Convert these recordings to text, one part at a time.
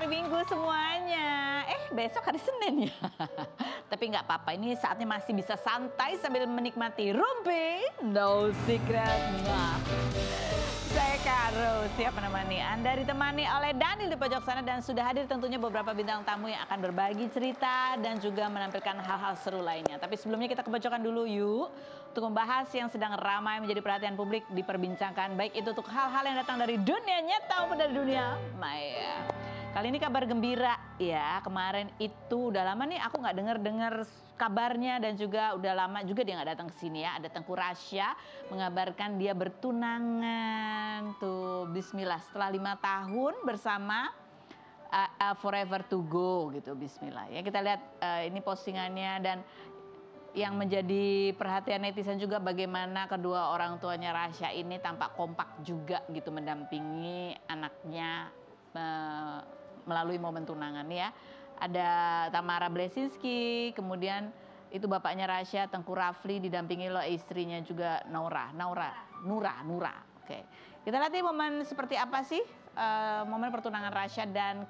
Minggu semuanya. Besok hari Senin ya. Tapi nggak apa-apa, ini saatnya masih bisa santai sambil menikmati Rumpi No Secret. Saya Karo, siap menemani Anda, ditemani oleh Daniel di pojok sana, dan sudah hadir tentunya beberapa bintang tamu yang akan berbagi cerita dan juga menampilkan hal-hal seru lainnya. Tapi sebelumnya kita ke pojokan dulu yuk, untuk membahas yang sedang ramai menjadi perhatian publik diperbincangkan, baik itu untuk hal-hal yang datang dari dunia nyata maupun dari dunia maya. Kali ini kabar gembira ya, kemarin itu udah lama nih aku nggak dengar kabarnya, dan juga udah lama juga dia nggak datang ke sini ya. Ada Tengku Rasya mengabarkan dia bertunangan tuh, Bismillah, setelah 5 tahun bersama Forever to Go gitu, Bismillah ya. Kita lihat ini postingannya, dan yang menjadi perhatian netizen juga bagaimana kedua orang tuanya Rasya ini tampak kompak juga gitu mendampingi anaknya melalui momen tunangan ya. Ada Tamara Blesinski, kemudian itu bapaknya Rasya, Tengku Rafli, didampingi oleh istrinya juga Nura. Oke. Kita lihat nih momen seperti apa sih momen pertunangan Rasya dan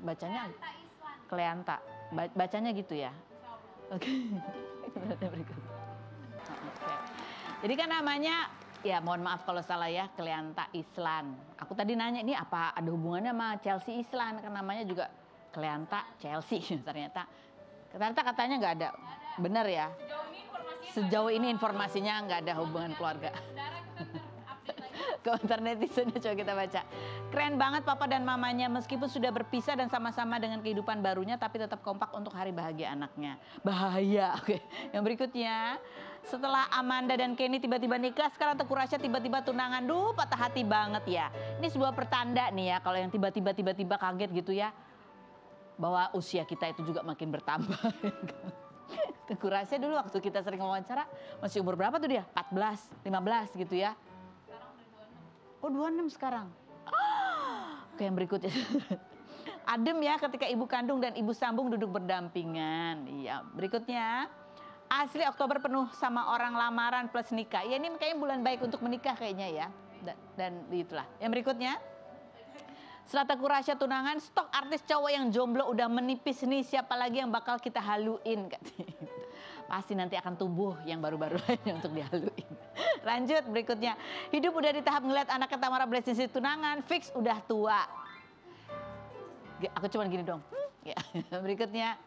bacanya Kleanta. Bacanya gitu ya. Oke. Jadi kan namanya, ya mohon maaf kalau salah ya, Kleanta Islan. Aku tadi nanya ini apa ada hubungannya sama Chelsea Islan, karena namanya juga Kleanta Chelsea. Ternyata katanya nggak ada. Benar ya? Sejauh ini informasinya nggak ada hubungan keluarga. Komentar netizennya coba kita baca. Keren banget papa dan mamanya, meskipun sudah berpisah dan sama-sama dengan kehidupan barunya, tapi tetap kompak untuk hari bahagia anaknya. Bahaya. Oke. Yang berikutnya, setelah Amanda dan Kenny tiba-tiba nikah, sekarang Tengku Rasya tiba-tiba tunangan. Duh, patah hati banget ya. Ini sebuah pertanda nih ya, kalau yang tiba-tiba kaget gitu ya, bahwa usia kita itu juga makin bertambah. Tengku Rasya dulu waktu kita sering wawancara, masih umur berapa tuh dia? 14, 15 gitu ya. Oh 26 sekarang. Oke, yang berikutnya. Adem ya ketika ibu kandung dan ibu sambung duduk berdampingan. Iya, berikutnya. Asli Oktober penuh sama orang lamaran plus nikah. Ya ini kayaknya bulan baik untuk menikah kayaknya ya. Dan itulah. Yang berikutnya. Setelah Tengku Rasya tunangan, stok artis cowok yang jomblo udah menipis nih. Siapa lagi yang bakal kita haluin katanya. Pasti nanti akan tumbuh yang baru-baru lainnya untuk dihaluin. Lanjut berikutnya. Hidup udah di tahap ngeliat anaknya Tamara Blesinski tunangan, fix udah tua. Aku cuman gini dong. Ya. Berikutnya.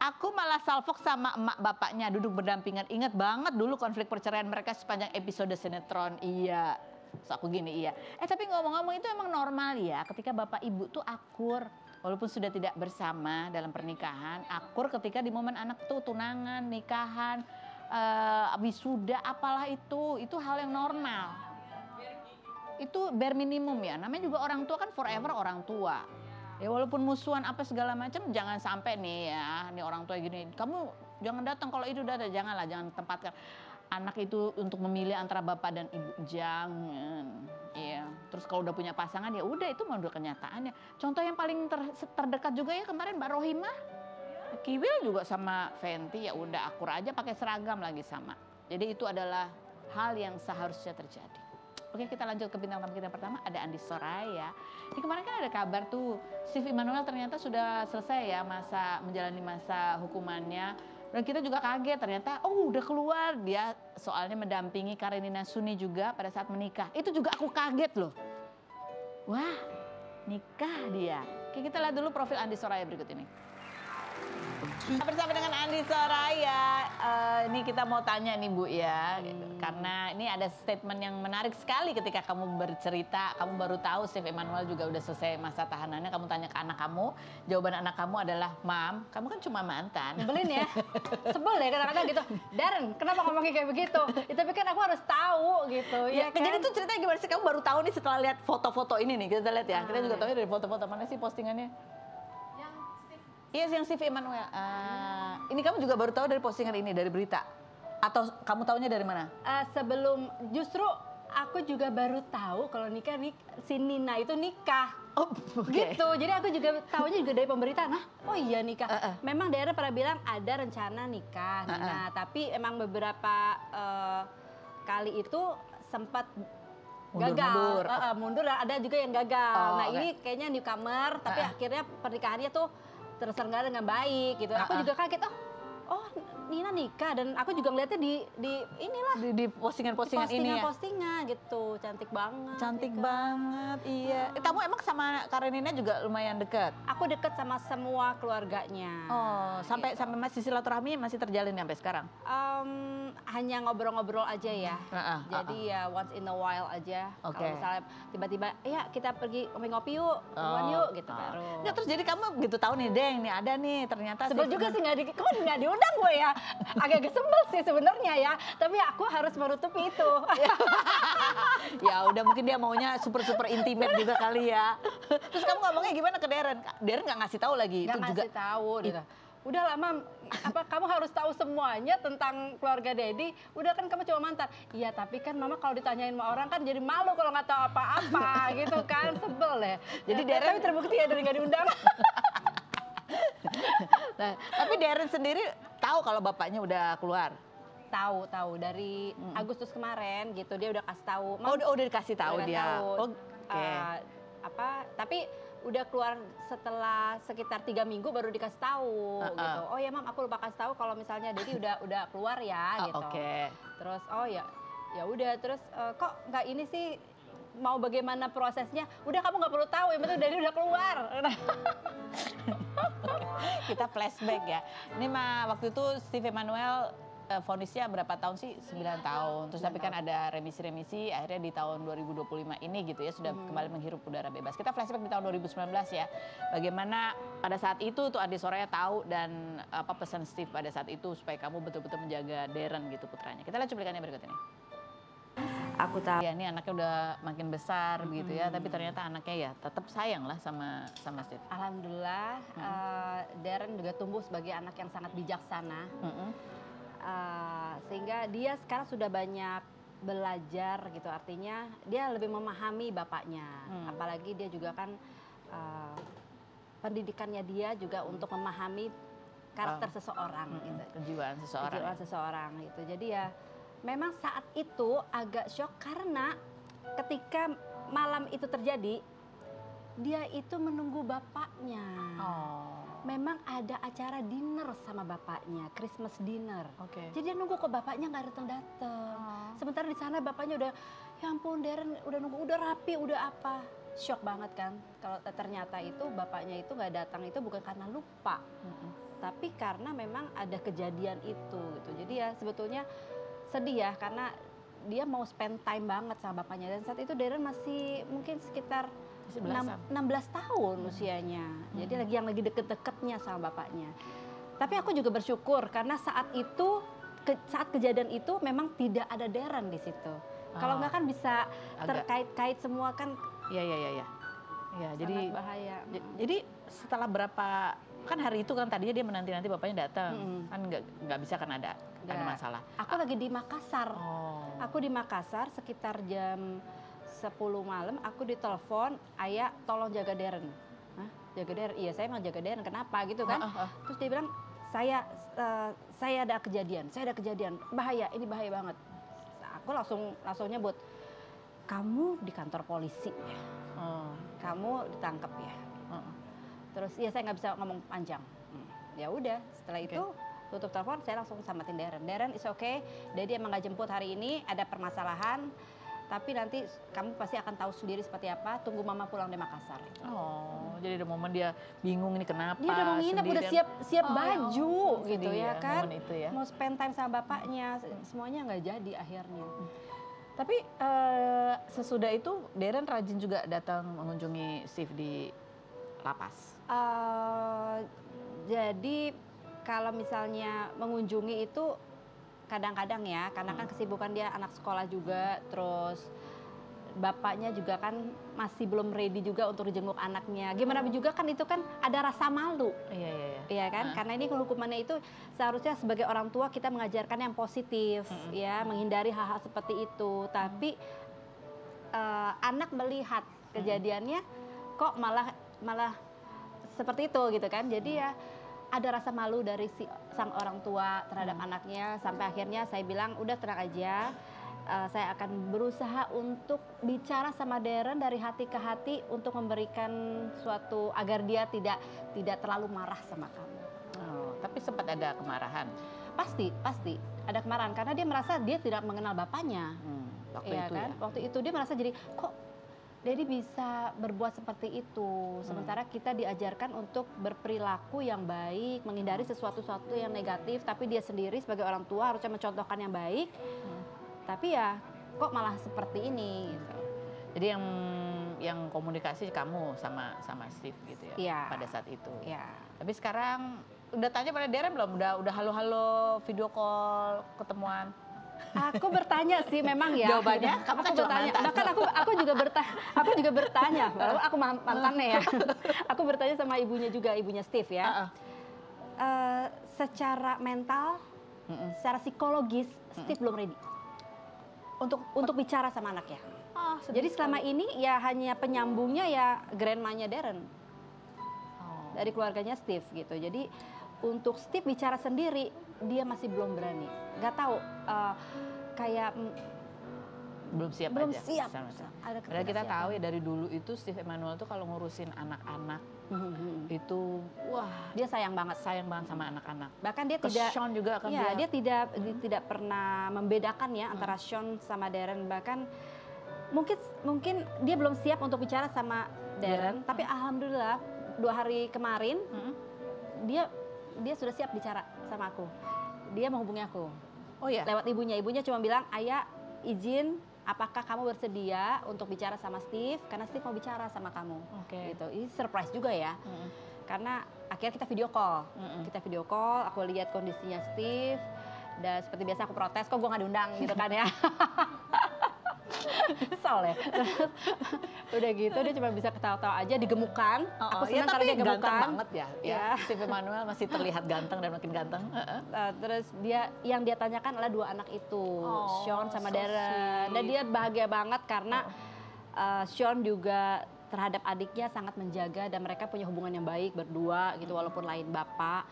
Aku malah salfok sama emak bapaknya duduk berdampingan. Ingat banget dulu konflik perceraian mereka sepanjang episode sinetron. Iya. So, aku gini iya. Tapi ngomong-ngomong itu emang normal ya ketika bapak ibu tuh akur. Walaupun sudah tidak bersama dalam pernikahan, akur ketika di momen anak tuh tunangan, nikahan, wisuda, apalah itu hal yang normal. Itu bare minimum ya, namanya juga orang tua kan forever orang tua. Ya walaupun musuhan apa segala macam, jangan sampai nih ya, nih orang tua gini, kamu jangan datang kalau itu datang, janganlah, jangan tempatkan anak itu untuk memilih antara bapak dan ibu, jangan. Iya, terus kalau udah punya pasangan ya udah, itu udah kenyataannya. Contoh yang paling terdekat juga ya kemarin Mbak Rohimah, Kiwil juga sama Fenty, ya udah akur aja pakai seragam lagi sama. Jadi itu adalah hal yang seharusnya terjadi. Oke, kita lanjut ke bintang tamu kita yang pertama, ada Andi Soraya. Ini kemarin kan ada kabar tuh, Steve Emmanuel ternyata sudah selesai ya menjalani masa hukumannya. Dan kita juga kaget ternyata, udah keluar dia, soalnya mendampingi Karenina Suni juga pada saat menikah. Itu juga aku kaget loh. Wah, nikah dia. Oke, kita lihat dulu profil Andi Soraya berikut ini. Bersama dengan Andi Soraya, ini kita mau tanya nih Bu ya, karena ini ada statement yang menarik sekali ketika kamu bercerita, kamu baru tahu Steve Emmanuel juga udah selesai masa tahanannya, kamu tanya ke anak kamu, jawaban anak kamu adalah, Mam, kamu kan cuma mantan. Nyebelin ya, sebel ya kadang-kadang gitu, Darren kenapa ngomongin kayak begitu, ya, tapi kan aku harus tahu gitu. Ya, kan? Jadi itu ceritanya gimana sih, kamu baru tahu nih setelah lihat foto-foto ini nih, kita lihat ya, kita juga tahu dari foto-foto, mana sih postingannya? Iya, yang Steve Emmanuel. Ini kamu juga baru tahu dari postingan ini, dari berita? Atau kamu tahunya dari mana? Sebelum, justru aku juga baru tahu kalau si Nina itu nikah. Oh, okay. Gitu. Jadi aku juga tahunya juga dari pemberitaan. Oh iya nikah. Memang daerah pernah bilang ada rencana nikah Nina, tapi emang beberapa kali itu sempat Mundur. Mundur, ada juga yang gagal. Oh, Nah oke. ini kayaknya newcomer, tapi akhirnya pernikahannya tuh terselenggara dengan baik gitu. Aku juga kaget, oh Nina nikah, dan aku juga ngeliatnya di inilah Di postingan-postingan ini ya. postingan gitu, cantik banget. Cantik Nika. banget, iya. Kamu emang sama Karenina juga lumayan dekat? Aku deket sama semua keluarganya. Oh, sampai masih silaturahmi masih terjalin sampai sekarang? Hanya ngobrol-ngobrol aja ya. Jadi ya once in a while aja. Oke. Kalau misalnya tiba-tiba, ya kita pergi ngopi-ngopi yuk, ketemuan yuk gitu baru. Nggak, terus jadi kamu begitu tahu nih, Deng, nih ada nih ternyata. Sebel juga sih nggak diundang gue ya. Agak sebel sih sebenarnya ya. Tapi aku harus menutupi itu. Ya udah, mungkin dia maunya super intimate juga kali ya. Terus kamu ngomongnya gimana ke Darren? Darren nggak ngasih tahu lagi Nggak itu juga. ngasih tahu gitu. Udah lama, kamu harus tahu semuanya tentang keluarga Dedi. Udah kan kamu cuma mantan. Iya, tapi kan mama kalau ditanyain sama orang kan jadi malu kalau nggak tahu apa-apa gitu kan, sebel ya. Jadi Ya, Darren tapi terbukti ya dari nggak diundang. Nah, tapi Darren sendiri tahu kalau bapaknya udah keluar. Tahu dari Agustus kemarin gitu, dia udah kasih tahu. Udah dikasih tahu Udah dia. tahu. Oke. Tapi udah keluar setelah sekitar 3 minggu baru dikasih tahu gitu. Oh ya mam, aku lupa kasih tahu kalau misalnya Dedi udah keluar ya gitu. Oke. Terus oh ya udah, terus kok nggak ini sih, mau bagaimana prosesnya? Udah, kamu nggak perlu tahu, yang penting Dedi udah keluar. Kita flashback ya. Ini mah waktu itu Steve Emmanuel vonisnya berapa tahun sih? 9 tahun. Terus tapi kan ada remisi-remisi, akhirnya di tahun 2025 ini gitu ya sudah kembali menghirup udara bebas. Kita flashback di tahun 2019 ya. Bagaimana pada saat itu tuh Ade Soraya tahu dan apa pesan Steve pada saat itu supaya kamu betul-betul menjaga Darren gitu putranya. Kita lihat cuplikannya berikut ini. Aku tahu. Ya, ini anaknya udah makin besar begitu ya, tapi ternyata anaknya ya tetap sayang lah sama Steve. Alhamdulillah, Darren juga tumbuh sebagai anak yang sangat bijaksana. Sehingga dia sekarang sudah banyak belajar gitu, artinya dia lebih memahami bapaknya. Apalagi dia juga kan pendidikannya dia juga untuk memahami karakter seseorang gitu. Kejiwaan seseorang. Kejiwaan seseorang gitu. Jadi ya memang saat itu agak shock karena ketika malam itu terjadi, dia itu menunggu bapaknya. Memang ada acara dinner sama bapaknya, Christmas dinner. Jadi dia nunggu kok bapaknya nggak datang-datang. Sementara di sana bapaknya udah, ya ampun Darren udah nunggu, udah rapi, udah apa. Shock banget kan, kalau ternyata itu bapaknya itu nggak datang itu bukan karena lupa. Tapi karena memang ada kejadian itu gitu. Jadi ya sebetulnya sedih ya, karena dia mau spend time banget sama bapaknya. Dan saat itu Darren masih mungkin sekitar 16 tahun usianya. Jadi yang lagi deket-deketnya sama bapaknya. Tapi aku juga bersyukur karena saat itu, saat kejadian itu memang tidak ada Darren di situ. Kalau nggak kan bisa terkait-kait semua kan. Iya. Ya, jadi bahaya. Jadi setelah berapa, kan hari itu kan tadinya dia menanti-nanti bapaknya datang. Kan nggak bisa kan ada masalah. Aku lagi di Makassar. Aku di Makassar sekitar jam 10 malam, aku ditelepon, ayah tolong jaga Darren. Hah? Jaga Darren? Iya, saya mau jaga Darren, kenapa gitu kan. Terus dia bilang, saya ada kejadian, bahaya, ini bahaya banget. Aku langsung nyebut, kamu di kantor polisi ya, kamu ditangkap ya. Terus ya saya nggak bisa ngomong panjang. Ya udah, setelah itu tutup telepon, saya langsung samatin Darren. Darren is okay, Daddy emang nggak jemput hari ini, ada permasalahan. Tapi nanti kamu pasti akan tahu sendiri seperti apa, tunggu mama pulang dari Makassar. Jadi ada momen dia bingung ini kenapa. Dia udah mau nginep, udah siap baju gitu ya kan. Itu ya. Mau spend time sama bapaknya, semuanya nggak jadi akhirnya. Tapi sesudah itu Darren rajin juga datang mengunjungi Steve di lapas. Jadi kalau misalnya mengunjungi itu kadang-kadang ya, karena kan kesibukan dia anak sekolah juga, terus bapaknya juga kan masih belum ready juga untuk dijenguk anaknya. Gimana juga kan itu kan ada rasa malu. Iya kan? Karena ini hukumannya itu seharusnya sebagai orang tua kita mengajarkan yang positif, ya, menghindari hal-hal seperti itu. Tapi anak melihat kejadiannya kok malah seperti itu gitu kan. Jadi ya ada rasa malu dari sang orang tua terhadap anaknya, sampai akhirnya saya bilang udah tenang aja, saya akan berusaha untuk bicara sama Darren dari hati ke hati untuk memberikan suatu agar dia tidak terlalu marah sama kamu. Oh, tapi sempat ada kemarahan. Pasti ada kemarahan karena dia merasa dia tidak mengenal bapaknya. Waktu Iya itu kan? ya. Waktu itu dia merasa jadi kok Daddy bisa berbuat seperti itu. Sementara kita diajarkan untuk berperilaku yang baik, menghindari sesuatu yang negatif, tapi dia sendiri sebagai orang tua harusnya mencontohkan yang baik. Tapi ya kok malah seperti ini gitu. Jadi yang komunikasi kamu sama Steve gitu ya, Iya. pada saat itu. Ya. Tapi sekarang udah tanya pada Darren belum? Udah halo-halo, video call, ketemuan? Aku bertanya sih memang ya. Jawabannya, kamu kan aku cuma bertanya. mantan. Bahkan aku juga bertanya. Walaupun aku mantannya ya. Aku bertanya sama ibunya Steve ya. Secara mental, secara psikologis, Steve belum ready untuk bicara sama anaknya. Jadi selama ini ya hanya penyambungnya ya grandmanya Darren dari keluarganya Steve gitu. Jadi untuk Steve bicara sendiri dia masih belum berani. Gak tahu kayak belum siap belum aja. siap. Padahal Ada kita ketidaksiapan. tahu ya dari dulu itu Steve Emmanuel tuh kalau ngurusin anak-anak itu wah Dia sayang banget. sayang banget sama anak-anak. Bahkan dia Ke tidak Sean juga akan ya, dia tidak pernah membedakan ya antara Sean sama Darren. Bahkan mungkin dia belum siap untuk bicara sama Darren, tapi alhamdulillah 2 hari kemarin dia sudah siap bicara sama aku. Dia menghubungi aku. Oh ya. Lewat ibunya cuma bilang, "Ayah, izin, apakah kamu bersedia untuk bicara sama Steve? Karena Steve mau bicara sama kamu." Oke. Gitu. Ini surprise juga ya. Karena akhirnya kita video call. Kita video call, aku lihat kondisinya Steve. Dan seperti biasa aku protes, kok gue gak diundang gitu kan ya. Kesel ya. Udah gitu dia cuma bisa ketawa-tawa aja, digemukan. Aku senang karena dia ganteng gemukan. banget ya. Ya. Steve Emmanuel masih terlihat ganteng dan makin ganteng. Terus yang dia tanyakan adalah 2 anak itu, Sean sama so Darren. Dan sweet. dia bahagia banget karena Sean juga terhadap adiknya sangat menjaga dan mereka punya hubungan yang baik berdua gitu walaupun lain bapak.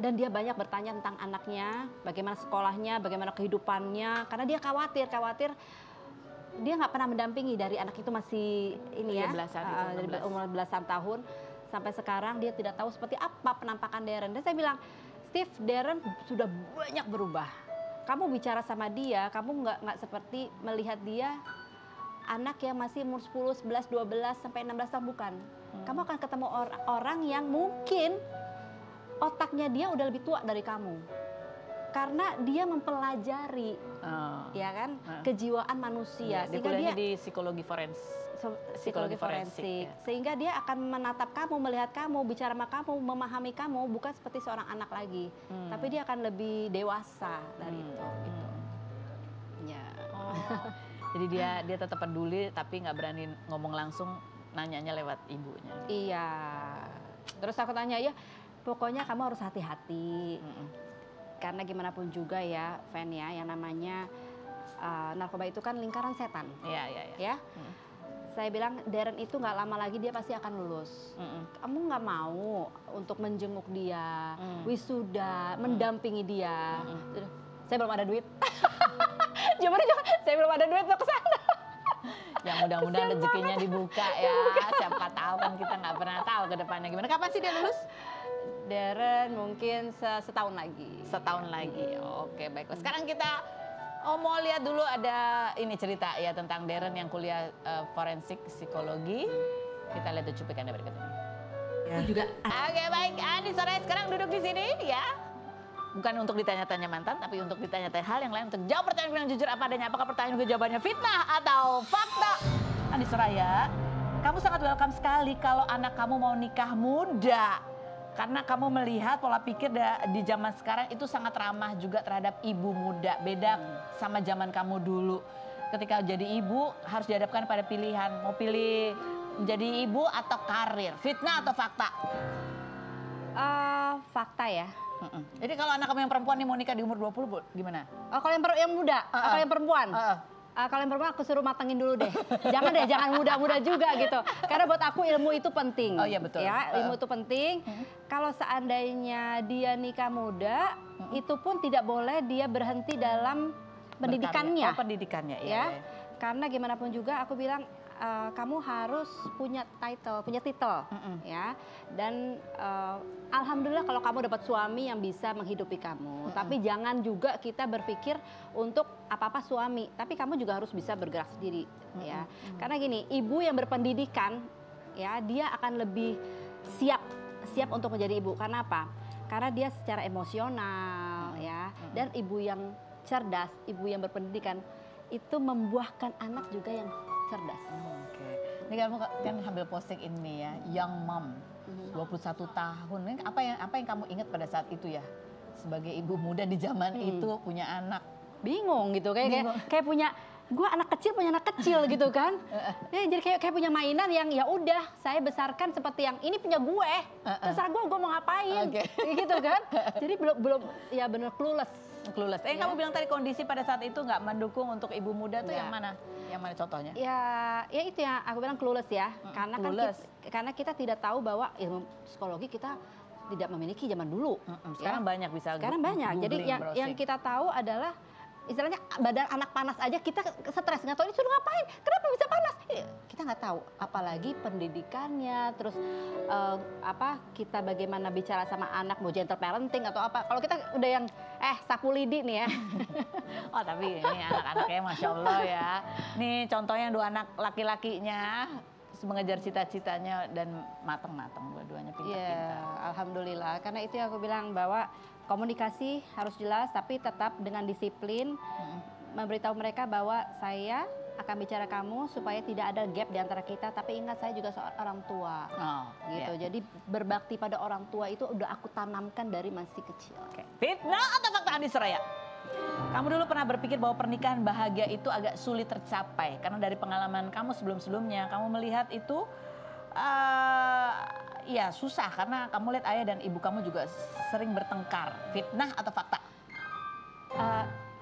Dan dia banyak bertanya tentang anaknya, bagaimana sekolahnya, bagaimana kehidupannya, karena dia khawatir dia nggak pernah mendampingi dari anak itu masih ini ya, dari umur belasan tahun sampai sekarang dia tidak tahu seperti apa penampakan Darren. Dan saya bilang, Steve, Darren sudah banyak berubah. Kamu bicara sama dia, kamu nggak seperti melihat dia anak yang masih umur 10, 11, 12 sampai 16 tahun bukan. Kamu akan ketemu orang yang mungkin otaknya dia udah lebih tua dari kamu. Karena dia mempelajari ya kan kejiwaan manusia. Dia kuliahnya di psikologi forensik. Ya. Sehingga dia akan menatap kamu, melihat kamu, bicara sama kamu, memahami kamu bukan seperti seorang anak lagi. Tapi dia akan lebih dewasa dari itu gitu. Ya. Jadi dia tetap peduli tapi nggak berani ngomong langsung, nanyanya lewat ibunya. Iya. Terus aku tanya, ya pokoknya kamu harus hati-hati. Karena gimana pun juga ya, Fen ya, yang namanya narkoba itu kan lingkaran setan. Iya. Ya. Saya bilang Darren itu nggak lama lagi dia pasti akan lulus. Kamu nggak mau untuk menjenguk dia, wisuda, mendampingi dia. Saya belum ada duit. Jawabannya saya belum ada duit untuk ke sana. Ya mudah-mudahan rezekinya dibuka ya. Siapa tahu kan kita nggak pernah tahu ke depannya gimana. Kapan sih dia lulus? Darren mungkin setahun lagi. Setahun lagi. Oke, baik. Sekarang kita mau lihat dulu ada ini cerita ya tentang Darren yang kuliah forensik psikologi. Kita lihat tuh cuplikannya berikut ini. Ya. Juga. Oke, baik. Adi Soraya sekarang duduk di sini ya. Bukan untuk ditanya-tanya mantan, tapi untuk ditanya-tanya hal yang lain. Untuk jawab pertanyaan yang jujur apa adanya. Apakah pertanyaan gue jawabannya fitnah atau fakta? Adi Soraya, kamu sangat welcome sekali kalau anak kamu mau nikah muda. Karena kamu melihat pola pikir di zaman sekarang itu sangat ramah juga terhadap ibu muda. Beda sama zaman kamu dulu. Ketika jadi ibu harus dihadapkan pada pilihan. Mau pilih menjadi ibu atau karir? Fitnah atau fakta? Fakta ya. Jadi kalau anak kamu yang perempuan nih mau nikah di umur 20 gimana? Kalau yang muda, kalau yang perempuan. Kalau yang perempuan aku suruh matengin dulu deh. Jangan muda-muda juga gitu. Karena buat aku ilmu itu penting. Oh iya betul. Ya, ilmu itu penting. Kalau seandainya dia nikah muda, itu pun tidak boleh dia berhenti dalam pendidikannya. Oh, pendidikannya, Ya. iya. Karena gimana pun juga aku bilang kamu harus punya titel, ya. Dan alhamdulillah kalau kamu dapat suami yang bisa menghidupi kamu. Tapi jangan juga kita berpikir untuk apa-apa suami, tapi kamu juga harus bisa bergerak sendiri, ya. Karena gini, ibu yang berpendidikan, ya, dia akan lebih siap untuk menjadi ibu. Karena apa? Karena dia secara emosional, ya. Dan ibu yang cerdas, ibu yang berpendidikan itu membuahkan anak juga yang cerdas. Oke. Ini kamu kan ambil posting ini ya, young mom, 21 tahun. Ini apa yang kamu ingat pada saat itu ya? Sebagai ibu muda di zaman itu punya anak. Bingung gitu, kayak punya, gue anak kecil gitu kan. Ya, jadi kayak punya mainan yang ya udah saya besarkan seperti yang ini punya gue. Terserah gue mau ngapain. Gitu kan. Jadi belum ya benar clueless. Kamu bilang tadi kondisi pada saat itu nggak mendukung untuk ibu muda tuh yang mana? Yang mana contohnya? Ya itu ya aku bilang clueless ya. Karena clueless. Karena kita tidak tahu bahwa ilmu psikologi kita tidak memiliki zaman dulu. Sekarang banyak bisa. Sekarang banyak. Jadi yang kita tahu adalah istilahnya badan anak panas aja kita stres, nggak tahu ini suruh ngapain, kenapa bisa panas, kita nggak tahu. Apalagi pendidikannya, terus kita bagaimana bicara sama anak, mau gentle parenting atau apa. Kalau kita udah yang sapu lidi nih ya. Oh tapi ini anak-anaknya Masya Allah ya. Nih contohnya 2 anak laki-lakinya mengejar cita-citanya dan matang-matang dua-duanya pintar-pintar. Alhamdulillah. Karena itu aku bilang bahwa komunikasi harus jelas, tapi tetap dengan disiplin memberitahu mereka bahwa saya akan bicara kamu supaya tidak ada gap di antara kita. Tapi ingat saya juga seorang tua, gitu. Jadi berbakti pada orang tua itu udah aku tanamkan dari masih kecil. Fitnah atau fakta, Andi Soraya? Kamu dulu pernah berpikir bahwa pernikahan bahagia itu agak sulit tercapai karena dari pengalaman kamu sebelum-sebelumnya kamu melihat itu ya susah karena kamu lihat ayah dan ibu kamu juga sering bertengkar. Fitnah atau fakta?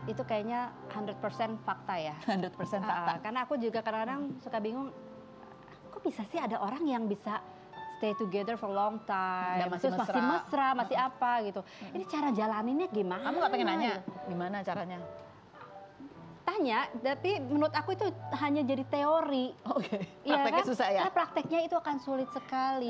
Itu kayaknya 100% fakta ya. 100% fakta. Karena aku juga kadang-kadang suka bingung, kok bisa sih ada orang yang bisa stay together for long time, masih mesra, masih apa gitu. Ini cara jalaninnya gimana? Kamu nggak pengen nanya gimana caranya? Tanya, tapi menurut aku itu hanya jadi teori. Prakteknya susah ya? Karena prakteknya itu akan sulit sekali.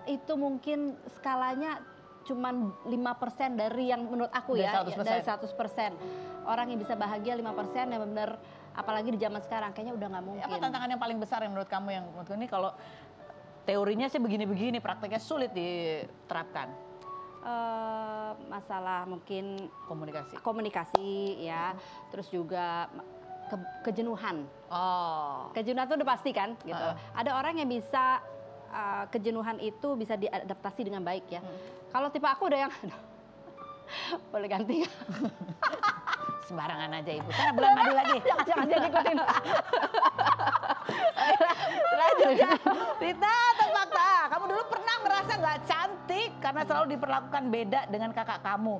Itu mungkin skalanya cuman 5% dari yang menurut aku dari ya, 100%. dari 100%. Orang yang bisa bahagia 5% yang benar, apalagi di zaman sekarang kayaknya udah nggak mungkin. Apa tantangan yang paling besar yang menurut kamu yang menurut ini kalau teorinya sih begini-begini, prakteknya sulit diterapkan? Masalah mungkin komunikasi ya, terus juga kejenuhan. Kejenuhan itu udah pasti kan gitu. Ada orang yang bisa kejenuhan itu bisa diadaptasi dengan baik ya. Kalau tipe aku udah yang boleh ganti. Sembarangan aja ibu, karena bulan madu lagi. Jangan ikutin. Lanjut ya. Fitnah atau fakta? Kamu dulu pernah merasa nggak cantik karena selalu diperlakukan beda dengan kakak kamu.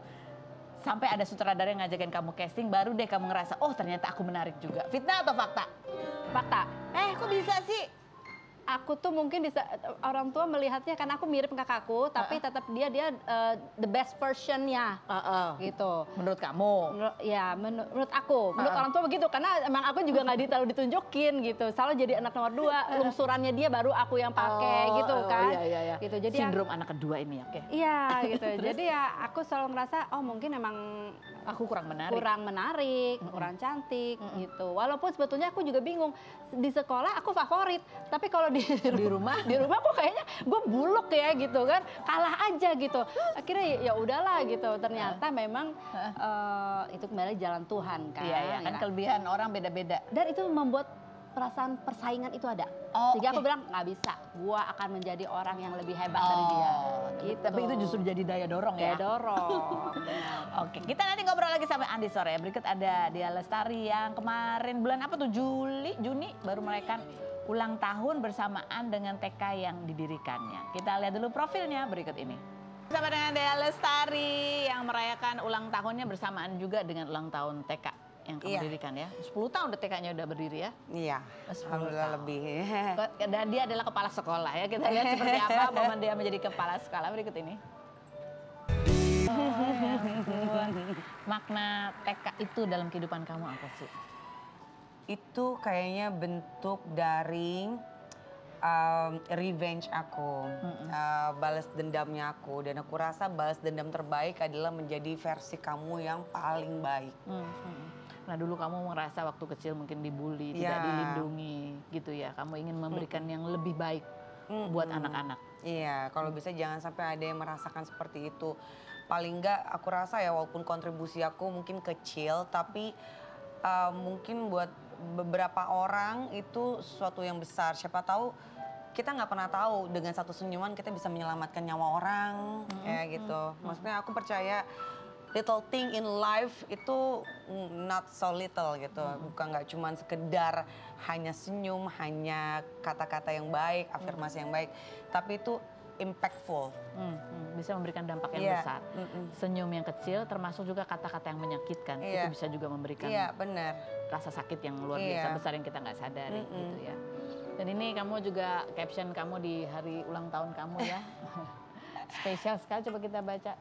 Sampai ada sutradara yang ngajakin kamu casting, baru deh kamu ngerasa, oh ternyata aku menarik juga. Fitnah atau fakta? Fakta. Kok bisa sih? Aku tuh mungkin orang tua melihatnya karena aku mirip kakakku, tapi tetap dia the best versionnya, gitu. Menurut kamu? Menurut aku, menurut orang tua begitu, karena emang aku juga nggak terlalu ditunjukin gitu. Selalu jadi anak nomor 2, lungsurannya dia baru aku yang pakai gitu kan. Iya. Gitu. Jadi sindrom anak kedua ini ya. Iya gitu. Jadi ya aku selalu ngerasa mungkin emang aku kurang menarik, kurang cantik gitu. Walaupun sebetulnya aku juga bingung, di sekolah aku favorit, tapi kalau di rumah kok kayaknya gue buluk ya gitu kan, kalah aja gitu. Akhirnya ya udahlah gitu. Ternyata memang itu kembali jalan Tuhan kan. Iya kan, kelebihan orang beda-beda. Dan itu membuat perasaan persaingan itu ada. Sehingga aku bilang nggak bisa, gue akan menjadi orang yang lebih hebat dari dia. Gitu. Tapi itu justru jadi daya dorong ya. Daya dorong. Oke, kita nanti ngobrol lagi sama Andi Soraya. Berikut ada Dia Lestari yang kemarin bulan apa tuh, Juni baru merayakan ulang tahun bersamaan dengan TK yang didirikannya. Kita lihat dulu profilnya berikut ini. Bersama dengan Dea Lestari yang merayakan ulang tahunnya bersamaan juga dengan ulang tahun TK yang kamu dirikan ya. 10 tahun TK-nya udah berdiri ya? Iya, alhamdulillah lebih. Dan dia adalah kepala sekolah ya. Kita lihat seperti apa momen dia menjadi kepala sekolah berikut ini. Ya ampun. Makna TK itu dalam kehidupan kamu apa sih? Itu kayaknya bentuk dari revenge aku, balas dendamnya aku. Dan aku rasa balas dendam terbaik adalah menjadi versi kamu yang paling baik. Nah dulu kamu merasa waktu kecil mungkin dibully, tidak dilindungi gitu ya. Kamu ingin memberikan yang lebih baik buat anak-anak. Iya, kalau bisa jangan sampai ada yang merasakan seperti itu. Paling enggak aku rasa ya walaupun kontribusi aku mungkin kecil, tapi mungkin buat beberapa orang itu sesuatu yang besar. Siapa tahu kita nggak pernah tahu dengan satu senyuman kita bisa menyelamatkan nyawa orang, ya gitu. Maksudnya aku percaya little thing in life itu not so little gitu. Bukan nggak cuma sekedar hanya senyum, hanya kata-kata yang baik, afirmasi yang baik, tapi itu impactful. Bisa memberikan dampak yang besar. Senyum yang kecil termasuk juga kata-kata yang menyakitkan. Itu bisa juga memberikan benar. rasa sakit yang luar biasa besar yang kita nggak sadari gitu ya. Dan ini kamu juga caption kamu di hari ulang tahun kamu ya. Spesial sekali, coba kita baca.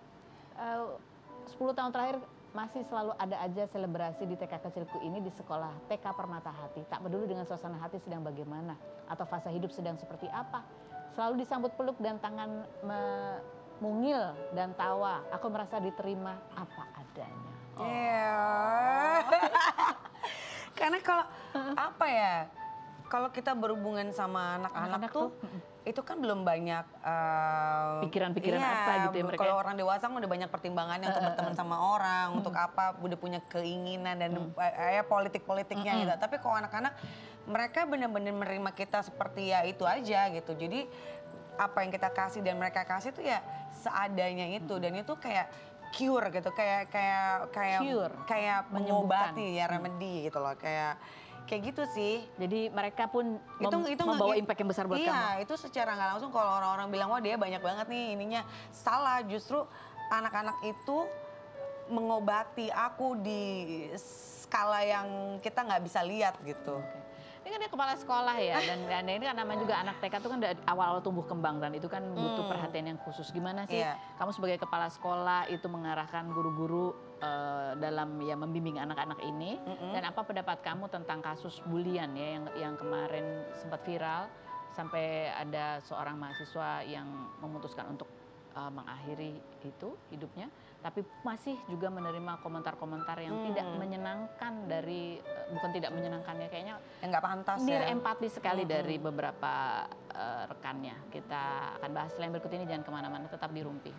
10 tahun terakhir masih selalu ada aja selebrasi di TK kecilku ini di sekolah TK Permata Hati. Tak peduli dengan suasana hati sedang bagaimana atau fase hidup sedang seperti apa. Selalu disambut peluk dan tangan mungil dan tawa. Aku merasa diterima apa adanya. Karena kalau apa ya? Kalau kita berhubungan sama anak-anak tuh, itu kan belum banyak pikiran-pikiran apa gitu ya mereka. Kalau orang dewasa kan udah banyak pertimbangannya untuk berteman sama orang, untuk apa, udah punya keinginan dan politik-politiknya gitu. Tapi kalau anak-anak, mereka benar-benar menerima kita seperti ya itu aja gitu. Jadi apa yang kita kasih dan mereka kasih tuh ya seadanya itu, dan itu kayak cure gitu, kayak mengobati ya, remedy gitu loh, kayak gitu sih. Jadi mereka pun itu membawa impact yang besar buat kamu. Iya, itu secara nggak langsung kalau orang-orang bilang wah dia banyak banget nih ininya, salah. Justru anak-anak itu mengobati aku di skala yang kita nggak bisa lihat gitu. Ini kan dia kepala sekolah ya, dan ini kan namanya juga anak TK itu kan dari awal-awal tumbuh kembang dan itu kan butuh perhatian yang khusus. Gimana sih kamu sebagai kepala sekolah itu mengarahkan guru-guru dalam ya membimbing anak-anak ini, dan apa pendapat kamu tentang kasus bulian ya yang kemarin sempat viral sampai ada seorang mahasiswa yang memutuskan untuk mengakhiri itu hidupnya, tapi masih juga menerima komentar-komentar yang tidak menyenangkan dari bukan tidak menyenangkan ya, kayaknya yang nggak pantas ya. ya. Empati sekali dari beberapa rekannya. Kita akan bahas selain berikut ini, jangan kemana-mana, tetap di Rumpi.